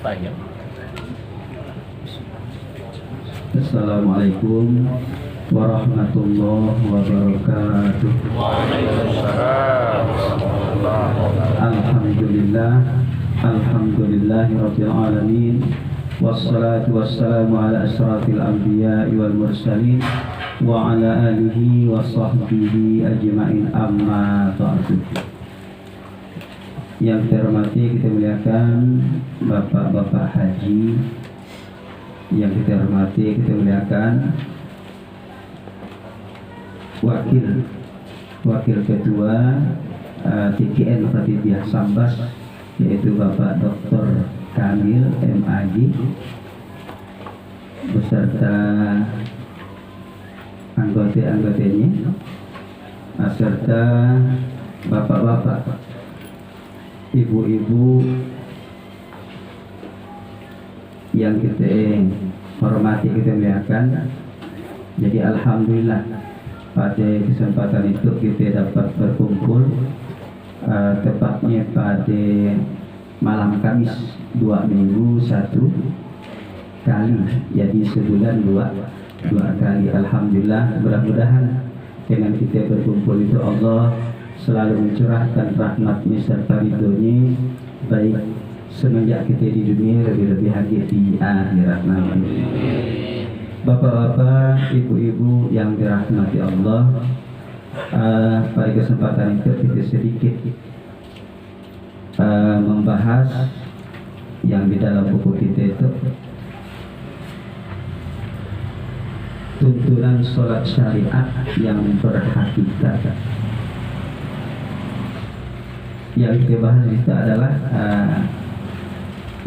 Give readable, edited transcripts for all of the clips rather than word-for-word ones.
Panjang. Assalamualaikum warahmatullahi wabarakatuh. Waalaikumsalam. Alhamdulillah, alhamdulillahirabbil alamin. Wassalatu wassalamu ala asyrafil anbiya'i wal mursalin wa ala alihi wa sahbihi ajma'in, amma ba'du. Yang terhormati, kita muliakan bapak-bapak haji. Yang kita hormati, kita muliakan wakil ketua TKN Fatidiyah Sambas, yaitu Bapak Dr. Kamil MAG, beserta anggota-anggotanya, serta bapak-bapak, ibu-ibu yang kita hormati, kita muliakan. Jadi alhamdulillah pada kesempatan itu kita dapat berkumpul, tepatnya pada malam Kamis 2 minggu 1 kali, jadi sebulan dua kali. Alhamdulillah, mudah-mudahan dengan kita berkumpul itu Allah selalu mencurahkan rahmat-Nya serta ridho-Nya, baik semenjak kita di dunia, lebih-lebih lagi di akhirat nanti. Bapak-bapak, ibu-ibu yang dirahmati Allah, pada kesempatan itu kita sedikit membahas yang di dalam buku kita itu, tuntunan sholat syariat yang berhakikat. Yang kita bahas itu adalah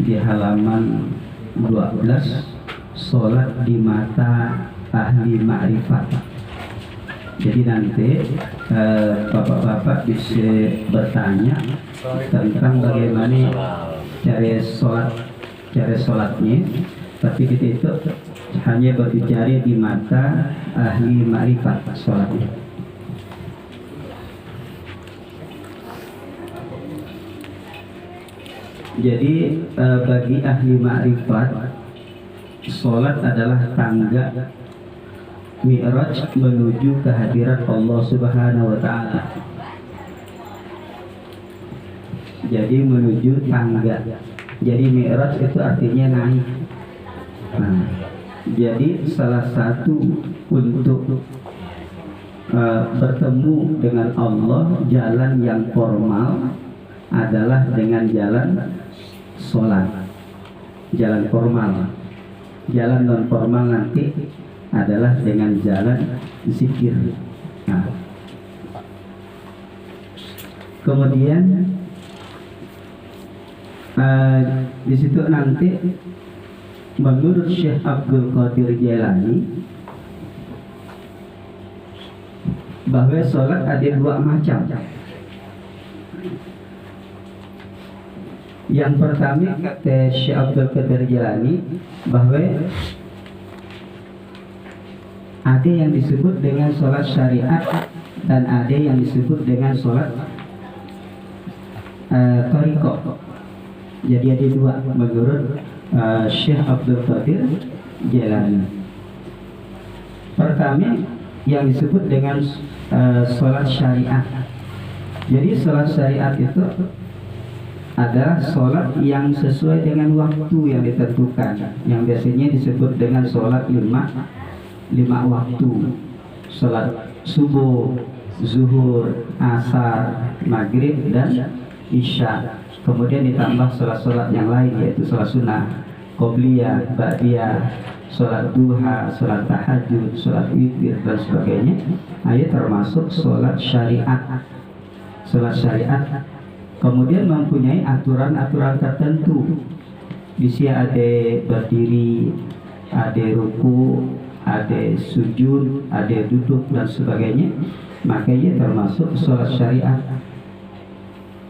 di halaman 12, sholat di mata ahli ma'rifat. Jadi nanti bapak-bapak bisa bertanya tentang bagaimana cara sholatnya, tapi kita itu hanya berbicara di mata ahli ma'rifat sholatnya. Jadi bagi ahli ma'rifat, sholat adalah tangga mi'raj menuju kehadirat Allah Subhanahu wa Ta'ala. Jadi menuju tangga. Jadi mi'raj itu artinya naik. Nah, jadi salah satu untuk bertemu dengan Allah, jalan yang formal adalah dengan jalan sholat, jalan formal. Jalan non formal nanti adalah dengan jalan zikir. Nah, kemudian di situ nanti menurut Syekh Abdul Qadir Jailani bahwa sholat ada dua macam. Yang pertama kata Syekh Abdul Qadir Jailani bahwa ada yang disebut dengan sholat syariat dan ada yang disebut dengan sholat thariqah. Jadi ada dua menurut Syekh Abdul Qadir Jailani. Pertama yang disebut dengan sholat syariat. Jadi sholat syariat itu adalah sholat yang sesuai dengan waktu yang ditentukan, yang biasanya disebut dengan sholat lima waktu. Sholat subuh, zuhur, asar, maghrib, dan isya. Kemudian ditambah sholat-sholat yang lain, yaitu sholat sunnah, qobliyah, ba'diyah, sholat duha, sholat tahajud, sholat witir, dan sebagainya. Ayat termasuk sholat syariat. Sholat syariat kemudian mempunyai aturan-aturan tertentu. Di sini ada berdiri, ada ruku, ada sujud, ada duduk, dan sebagainya. Makanya termasuk sholat syariat.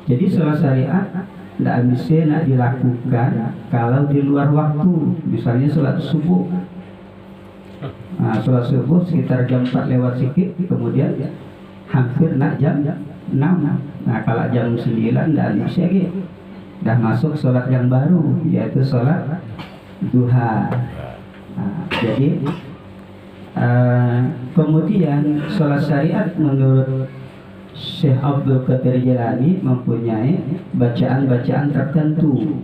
Jadi sholat syariat tidak bisa dilakukan kalau di luar waktu. Misalnya sholat subuh. Nah, sholat subuh sekitar jam 4 lewat sedikit, kemudian hampir nak jam 6. Nah kalau jam 9 dan lagi dah masuk sholat yang baru, yaitu sholat duha. Nah, jadi kemudian sholat syariat menurut Syekh Abdul Qadir Jilani mempunyai bacaan-bacaan tertentu.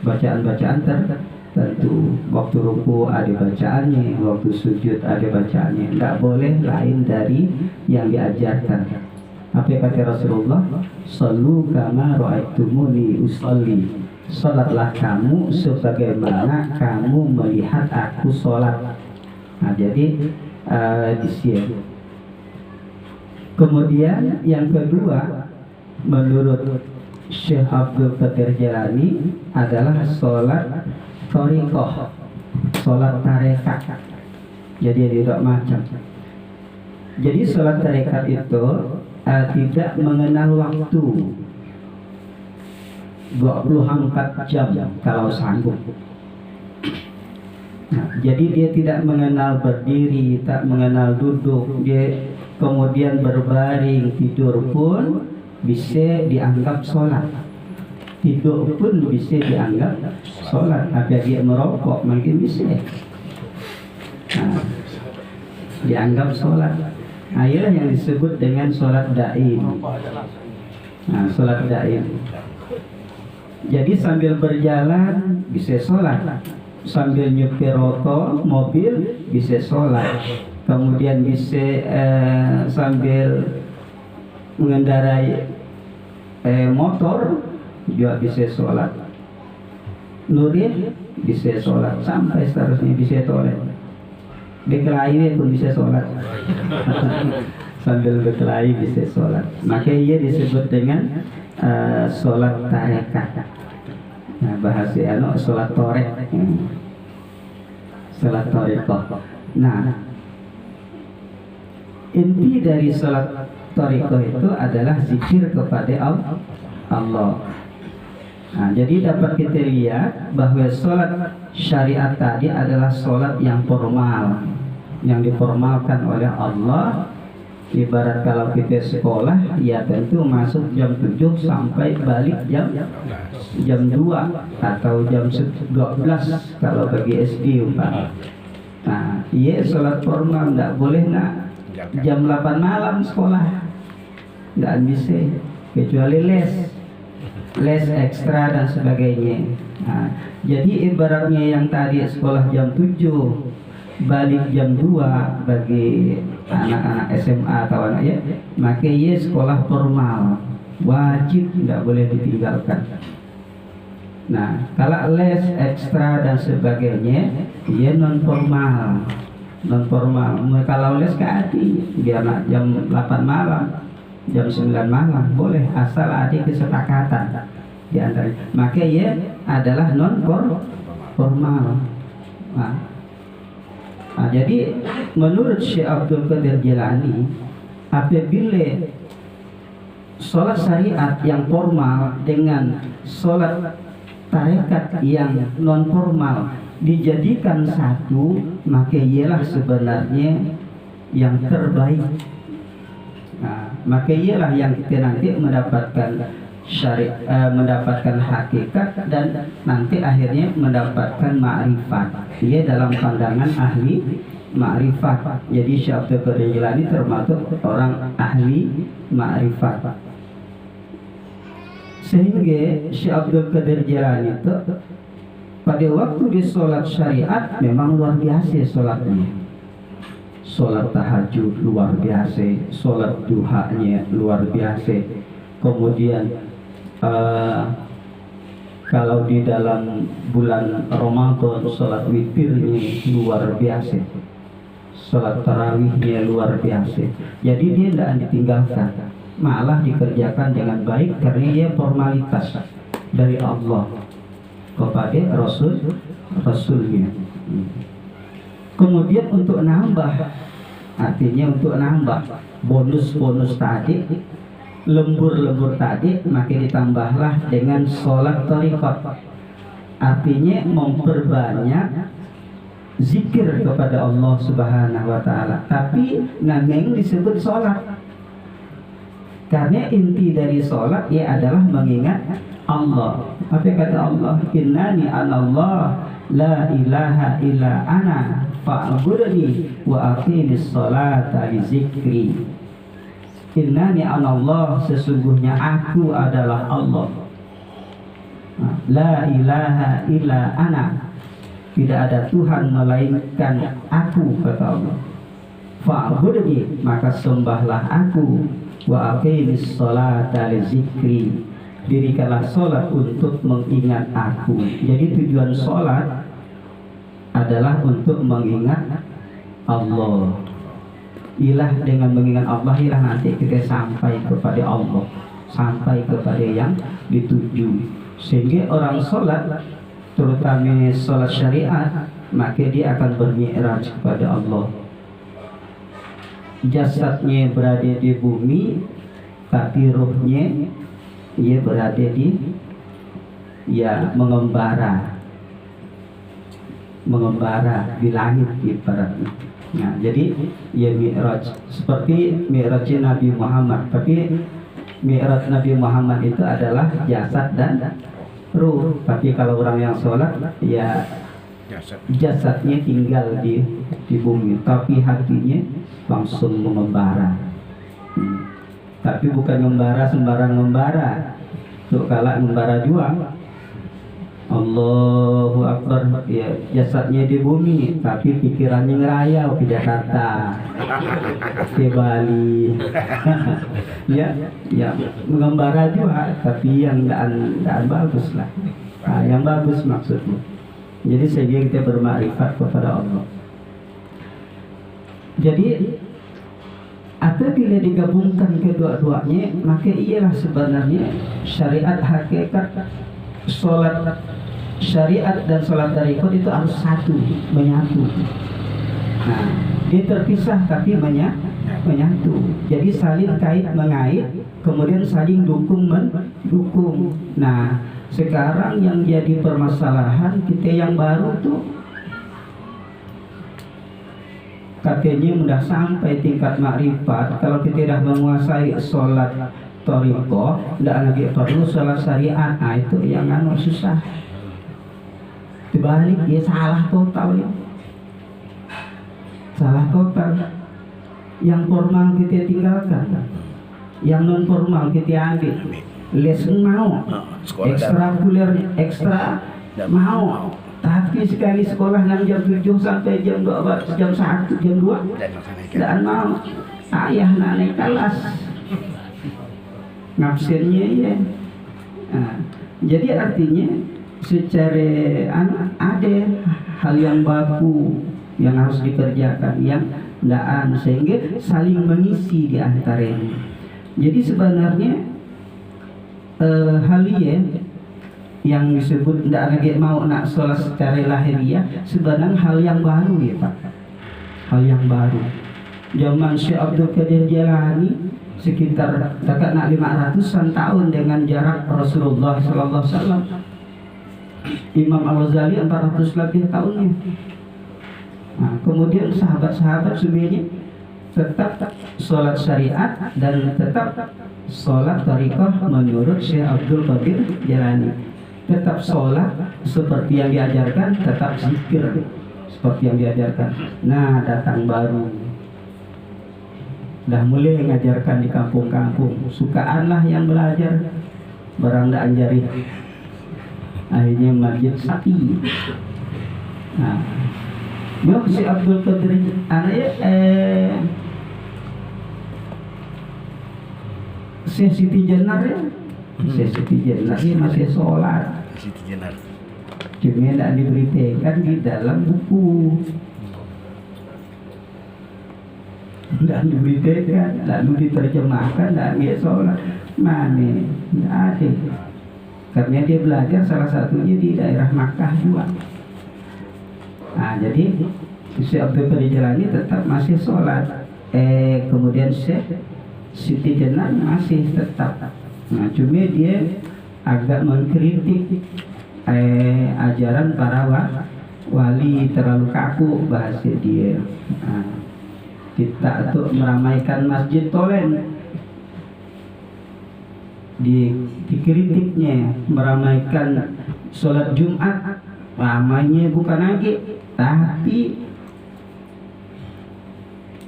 Bacaan-bacaan tertentu. Waktu ruku ada bacaannya, waktu sujud ada bacaannya. Tidak boleh lain dari yang diajarkan. Apa kata Rasulullah? Sallu kama ra'aitumuni usolli. Salatlah kamu sebagaimana kamu melihat aku salat. Nah, jadi di sini. Kemudian yang kedua, menurut Syekh Abdul Qadir Jilani adalah sholat thariqah, sholat tarekat. Jadi tidak macam. Jadi sholat tarekat itu tidak mengenal waktu, 24 jam kalau sanggup. Nah, jadi dia tidak mengenal berdiri, tak mengenal duduk, dia kemudian berbaring tidur pun bisa dianggap sholat, tidur pun bisa dianggap sholat. Ada dia merokok mungkin bisa, nah, dianggap sholat. Nah, inilah yang disebut dengan sholat daim. Nah, sholat daim. Jadi sambil berjalan bisa sholat, sambil nyupir mobil bisa sholat, kemudian bisa sambil mengendarai motor juga bisa sholat, lurid bisa sholat, sampai seterusnya bisa sholat. Berkelahi pun bisa sholat. Sambil berkelahi bisa sholat. Maka ia disebut dengan sholat tarekat. Nah, bahasa sholat torek, sholat torekoh. Nah, inti dari sholat torekoh itu adalah zikir kepada Allah. Nah, jadi dapat kita lihat bahwa sholat syariat tadi adalah sholat yang formal, yang diformalkan oleh Allah. Ibarat kalau kita sekolah, ya tentu masuk jam 7 sampai balik jam 2 atau jam 12 kalau bagi SD umpama. Nah, iya sholat formal, tidak boleh nak jam 8 malam sekolah, tidak bisa, kecuali les ekstra dan sebagainya. Nah, jadi ibaratnya yang tadi sekolah jam 7 balik jam 2 bagi anak-anak SMA atau anak ya, maka ia sekolah formal, wajib, tidak boleh ditinggalkan. Nah, kalau les ekstra dan sebagainya, ia non formal. Kalau les ke hati, biar jam 8 malam, jam 9 malam boleh, asal ada kesepakatan di antara. Maka ia adalah non formal. Nah, jadi menurut Syekh Abdul Qadir Jilani, apabila sholat syariat yang formal dengan sholat tarekat yang non formal dijadikan satu, maka ialah sebenarnya yang terbaik. Nah, maka ialah yang kita nanti mendapatkan mendapatkan hakikat dan nanti akhirnya mendapatkan ma'rifat. Ia dalam pandangan ahli ma'rifat. Jadi Syekh Abdul Qadir Jilani termasuk orang ahli ma'rifat. Sehingga Syekh Abdul Qadir Jilani itu pada waktu di sholat syariat memang luar biasa sholatnya. Sholat tahajud luar biasa, sholat duhanya luar biasa. Kemudian kalau di dalam bulan Ramadan sholat witirnya luar biasa, sholat tarawihnya luar biasa. Jadi dia tidak ditinggalkan, malah dikerjakan dengan baik karena ia formalitas dari Allah kepada Rasulnya. Kemudian untuk nambah, artinya untuk nambah bonus-bonus tadi, lembur-lembur tadi, maka ditambahlah dengan sholat thariqat. Artinya memperbanyak zikir kepada Allah Subhanahu wa ta'ala. Tapi namanya disebut sholat, Karena inti dari sholat ya adalah mengingat Allah. Apa kata Allah? Innani anallah la ilaha illa ana fa'budni wa aqimis sholata li zikri. Innani anallah, sesungguhnya aku adalah Allah. La ilaha illa ana, tidak ada Tuhan melainkan aku, kata Allah. Fa'budni, maka sembahlah aku. Wa aqimis sholata li zikri, dirikanlah sholat untuk mengingat aku. Jadi tujuan sholat adalah untuk mengingat Allah. Ilah dengan mengingat Allah, ilah nanti kita sampai kepada Allah, sampai kepada yang dituju. Sehingga orang sholat, terutama sholat syariat, maka dia akan bermi'raj kepada Allah. Jasadnya berada di bumi, tapi ruhnya ia berada di mengembara di langit ibaratnya. Nah, jadi ya mi'raj seperti mi'rajnya Nabi Muhammad. Tapi mi'raj Nabi Muhammad itu adalah jasad dan ruh. Tapi kalau orang yang sholat ya jasadnya tinggal di bumi, tapi hatinya langsung mengembara. Tapi bukan membara sembarang membara. Tuh kalah membara juga. Allahu Akbar, ya, jasadnya di bumi, tapi pikirannya ngerayau ke Jakarta, ke Bali. ya mengembara juga, tapi yang tidak bagus lah. Nah, yang bagus maksudnya. Jadi sehingga kita bermakrifat kepada Allah. Jadi apabila digabungkan kedua-duanya, maka ialah sebenarnya syariat hakikat. Sholat syariat dan sholat tarekat itu harus satu, menyatu. Nah, dia terpisah tapi menyatu. Jadi saling kait mengait, kemudian saling dukung mendukung. Nah, sekarang yang jadi permasalahan kita yang baru tuh katanya sudah sampai tingkat makrifat. Kalau kita sudah menguasai sholat toriko, tidak lagi perlu sholat syariat. Nah, itu yang susah. Dibalik dia salah total ya. Salah total. Yang formal kita tinggalkan, yang non formal kita ambil. Les mau, ekstrakuler ekstra mau. Tapi sekali sekolah 6 jam 7 sampai jam 2, jam 1, jam 2 tidak mau. Ayah naik kelas ngabsennya ya. Nah, jadi artinya secara ada hal yang baku yang harus dikerjakan, yang daan, sehingga saling mengisi di antaranya. Jadi sebenarnya hal yang disebut tidak lagi mau nak sholat secara lahiriah sebenarnya hal yang baru ya Pak, hal yang baru. Zaman Syekh Abdul Qadir Jailani sekitar dekat nak 500-an tahun dengan jarak Rasulullah Sallallahu Alaihi Wasallam. Imam Al-Ghazali 400 lebih tahunnya. Nah, kemudian sahabat-sahabat semuanya tetap sholat syariat dan tetap sholat tariqah menurut Syekh Abdul Qadir Jailani. Tetap sholat seperti yang diajarkan, tetap zikir seperti yang diajarkan. Nah, datang baru, dah mulai ngajarkan di kampung-kampung. Sukaanlah yang belajar, barang dak anjari. Akhirnya masjid sapi. Nah, yo si Abdul Qadir anaknya Siti Jenar ya. Siti Jenar ini masih sholat. Siti Jenar. Cuma tidak diberitakan di dalam buku. Tidak diberitakan, lalu diterjemahkan, tidak sholat. Mana? Tidak ada. Karena dia belajar salah satunya di daerah Makkah juga. Nah, jadi Syekh Abdul Qadir Jailani tetap masih sholat. Kemudian Syekh Siti Jenar masih tetap. Nah, cuma dia agak mengkritik ajaran para wali, terlalu kaku bahasa dia. Nah, kita untuk meramaikan Masjid Tolen. dikritiknya meramaikan sholat Jumat. Ramainya bukan lagi, tapi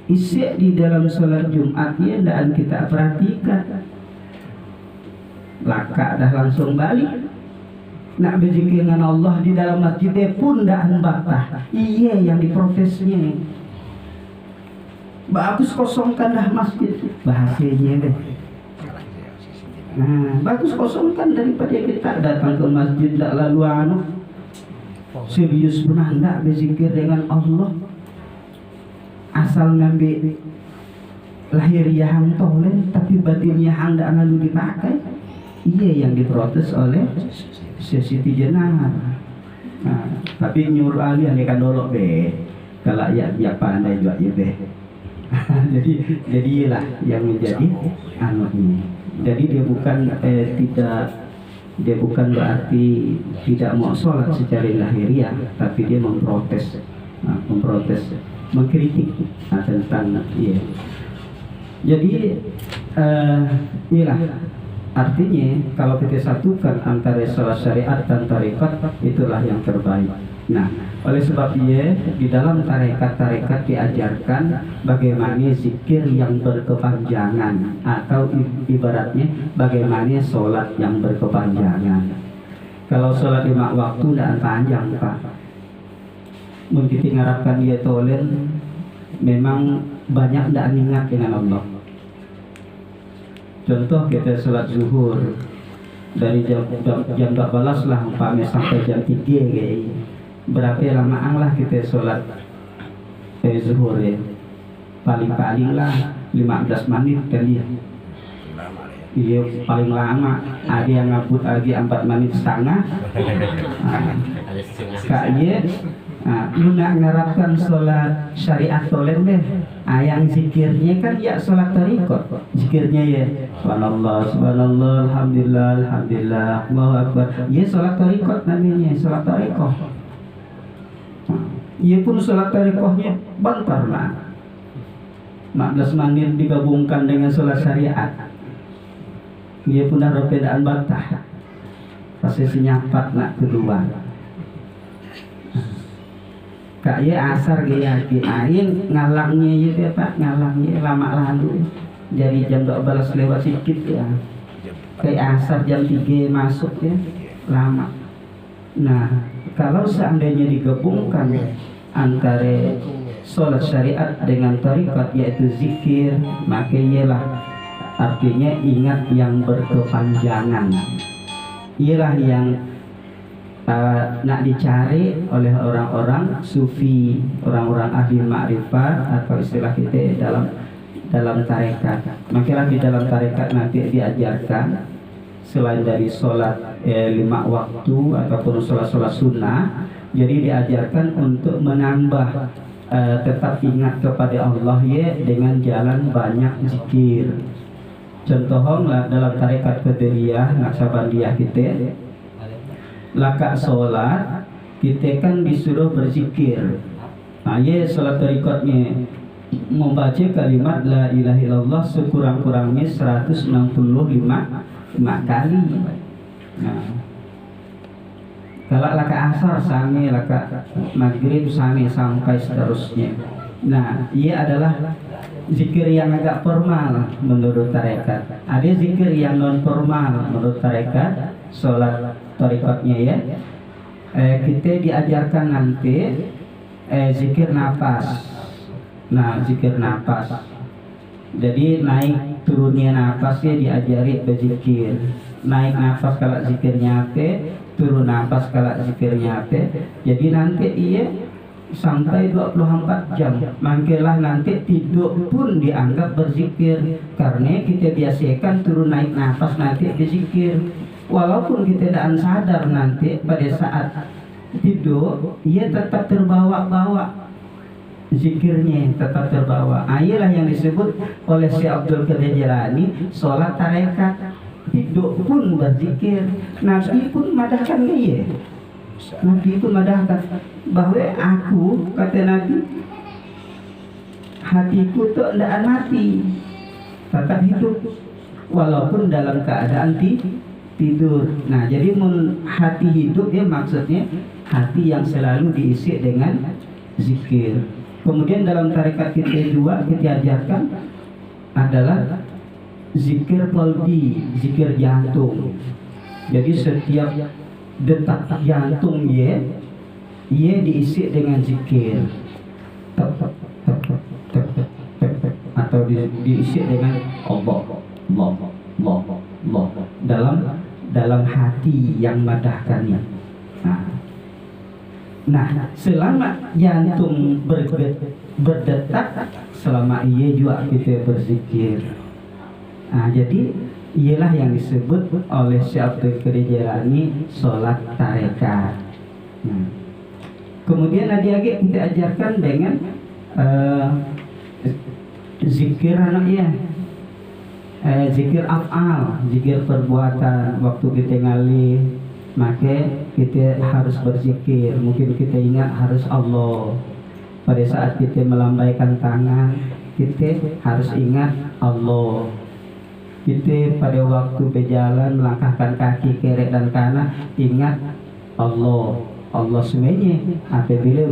isi di dalam sholat Jumatnya dan kita perhatikan, laka dah langsung balik. Nak berzikir dengan Allah di dalam masjidnya pun dah batah. Iya yang diprotesnya. Bagus kosongkan dah masjid. Bahasanya deh. Nah, bagus kosongkan daripada kita datang ke masjid tak lalu serius benar tak berzikir dengan Allah. Asal ngambil lahiriah hang toleh tapi batinnya hang tak lalu dipakai. Iya yang diprotes oleh Siti Jenar. Nah, tapi nyuruh ahli kan dolok be. Kalau ya pandai juga ya be. Jadilah yang menjadi anaknya. Jadi dia bukan berarti tidak mau sholat secara lahiriah, tapi dia memprotes, mengkritik tentang iya. Jadi inilah artinya kalau kita satukan antara sholat syariat dan tarekat, itulah yang terbaik. Nah, oleh sebab di dalam tarekat diajarkan bagaimana zikir yang berkepanjangan, atau ibaratnya bagaimana sholat yang berkepanjangan. Kalau sholat 5 waktu tidak panjang Pak. Mungkin ngarapkan dia tolen, memang banyak tidak ingat dengan Allah. Contoh kita sholat zuhur dari jam 12 lah umpamanya sampai jam 3 kayak. Berapa lama lah kita sholat zuhur ya? Paling lah 15 menit kan dia. Iya paling lama. Ada yang ngabut lagi 4 menit setengah. Kayaknya lu nak ngarapkan sholat syariat tolen deh. Yang zikirnya kan ya sholat tarikot. Zikirnya ya subhanallah, subhanallah, alhamdulillah, alhamdulillah, Allahu akbar. Ya sholat tarikot namanya, sholat tarikot. Ia pun sholat tarikohnya bentar lah. 15 menit digabungkan dengan sholat syariat. Ia pun ada perbedaan batah. Prosesnya 4 nak kedua. Kaya asar gaya aing ngalangnya ya Pak, ngalangnya lama lalu. Jadi jam 12 lewat sedikit ya. Kayak asar jam 3 masuk ya, lama. Nah, kalau seandainya digabungkan antara sholat syariat dengan tarikat yaitu zikir, maka ialah artinya ingat yang berkepanjangan. Ialah yang nak dicari oleh orang-orang sufi, orang-orang ahli ma'rifat atau istilah kita dalam tarekat. Maka di dalam tarekat nanti diajarkan selain dari sholat 5 waktu ataupun sholat sunnah, jadi diajarkan untuk menambah tetap ingat kepada Allah ya dengan jalan banyak zikir. Contohnya dalam tarekat Qadiriyah, Naqsabandiyah kita, laka sholat kita kan disuruh berzikir. Nah ya sholat tarikatnya membaca kalimat la ilaha illallah sekurang-kurangnya 165 kali. Nah, kalau laka asar sami, laka maghrib sami sampai seterusnya. Nah, ia adalah zikir yang agak formal menurut tarekat. Ada zikir yang non formal menurut tarekat, sholat tarikatnya ya. Kita diajarkan nanti zikir nafas. Nah, zikir nafas. Jadi naik turunnya nafasnya diajari berzikir. Naik nafas kalau zikirnya apa, turun nafas kalau zikirnya apa. Jadi nanti ia sampai 24 jam. Mangkelah nanti tidur pun dianggap berzikir, karena kita biasakan turun naik nafas nanti berzikir. Walaupun kita tidak sadar nanti pada saat tidur, ia tetap terbawa-bawa. Zikirnya tetap terbawa. Ialah yang disebut oleh Syekh Abdul Qadir Jilani sholat tarekat. Tidur pun berzikir. Nabi pun madahkan dia. Nabi pun madahkan bahwa aku, kata Nabi, hatiku tu tidak mati, tetap hidup. walaupun dalam keadaan tidur. Nah, jadi hati hidup ya maksudnya hati yang selalu diisi dengan zikir. Kemudian dalam tarekat kita juga kita ajarkan adalah zikir qalbi, zikir jantung. Jadi setiap detak jantung ye diisi dengan zikir. Atau diisi dengan Allah dalam hati yang madahkannya. Nah, selama jantung berdetak, selama ia juga kita berzikir. Nah, jadi ialah yang disebut oleh Syekh Abdul Qadir Jailani sholat tarekat. Kemudian adik-adik kita ajarkan dengan zikir anaknya, zikir af'al, zikir perbuatan. Waktu kita ngalih, maka kita harus berzikir. Mungkin kita ingat harus Allah. Pada saat kita melambaikan tangan, kita harus ingat Allah. Kita pada waktu berjalan melangkahkan kaki kiri dan kanan, ingat Allah. Allah semuanya. Apabila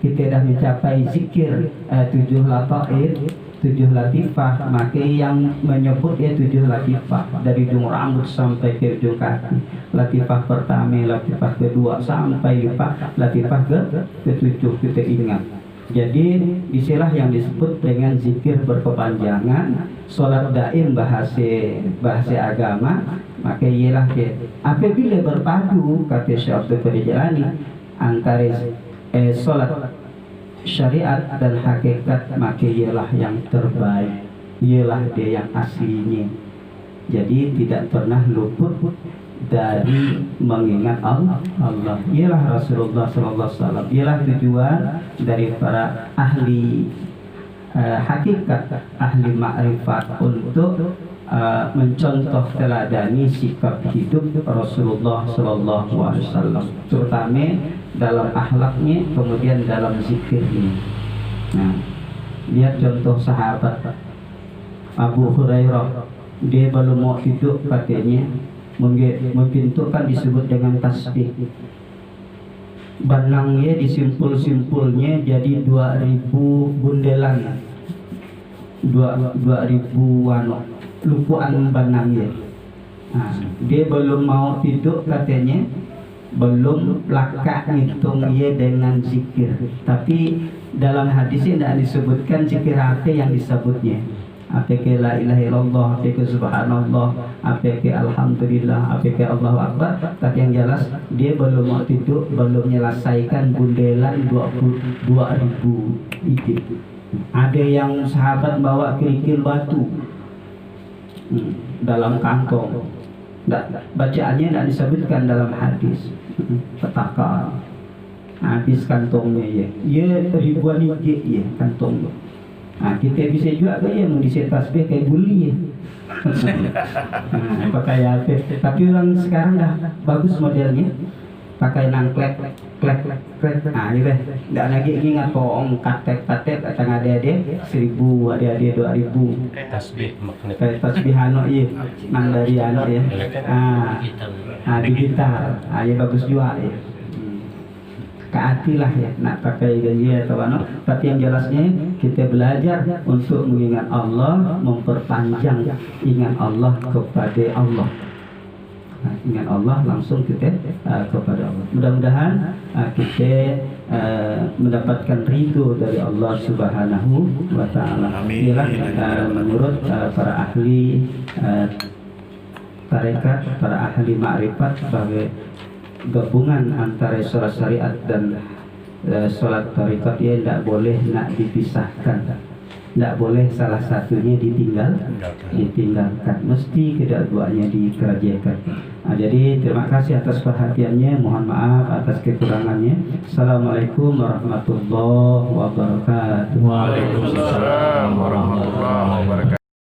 kita dah mencapai zikir 7 lataif, 7 latifah, maka yang menyebut 7 latifah dari ujung rambut sampai ke ujung kaki. Latifah pertama, latifah kedua sampai latifah ke-7 kita ingat. Jadi istilah yang disebut dengan zikir berkepanjangan, sholat daim bahasa agama, maka ialah apabila berpadu, kata Syekh Abdul Qadir Jailani, antara sholat syariat dan hakikat, maka ialah yang terbaik, ialah dia yang aslinya. Jadi tidak pernah luput dari mengingat Allah. Ialah Rasulullah SAW. Ialah tujuan dari para ahli hakikat, ahli ma'rifat untuk mencontoh teladani sikap hidup Rasulullah SAW, terutama dalam akhlaknya, kemudian dalam zikirnya. Nah, lihat contoh sahabat Abu Hurairah, dia belum mau hidup katanya, membentukkan disebut dengan tasbih. Banangnya disimpul-simpulnya jadi 2000 bundelan, 2000 lupuan banangnya. Nah, dia belum mau hidup katanya, belum lakak ngitung ia dengan zikir. Tapi dalam hadisnya tidak disebutkan zikir apa yang disebutnya. Apakah la ilaha illallah, apakah subhanallah, apakah alhamdulillah, apakah Allahu akbar. Tapi yang jelas dia belum mau tidur, belum menyelesaikan bundelan 22.000 itu. Ada yang sahabat bawa kerikil batu dalam kantong. Bacaannya tidak disebutkan dalam hadis. Petaka habis kantongnya ya ribuan ringgit ya kantongnya. Nah, kita bisa juga kayak mengisi tasbih kayak buli ya. Pakai apa? Tapi orang sekarang dah bagus modelnya, pakai nangklek, klek. Nah, ini deh. Tidak lagi ingat poong katek, tengah ada 1.000, ada 2.000. Tasbih makna. Kayak tasbih ano iya, nang dari ano ya. Digital. Ya bagus juga ya. Keatilah ya, nak pakai gaji atau ano. Tapi yang jelasnya kita belajar untuk mengingat Allah, memperpanjang ingat Allah kepada Allah. Ingat Allah langsung kita kepada Allah. Mudah-mudahan kita mendapatkan ridho dari Allah Subhanahu wa Ta'ala. Inilah menurut para ahli tarekat, para ahli ma'rifat, bahwa gabungan antara sholat syariat dan sholat tarekat ia tidak boleh nak dipisahkan. Tidak boleh salah satunya ditinggalkan, mesti kedua-duanya dikerjakan. Nah, jadi terima kasih atas perhatiannya, mohon maaf atas kekurangannya. Assalamualaikum warahmatullahi wabarakatuh. Waalaikumsalam warahmatullahi wabarakatuh.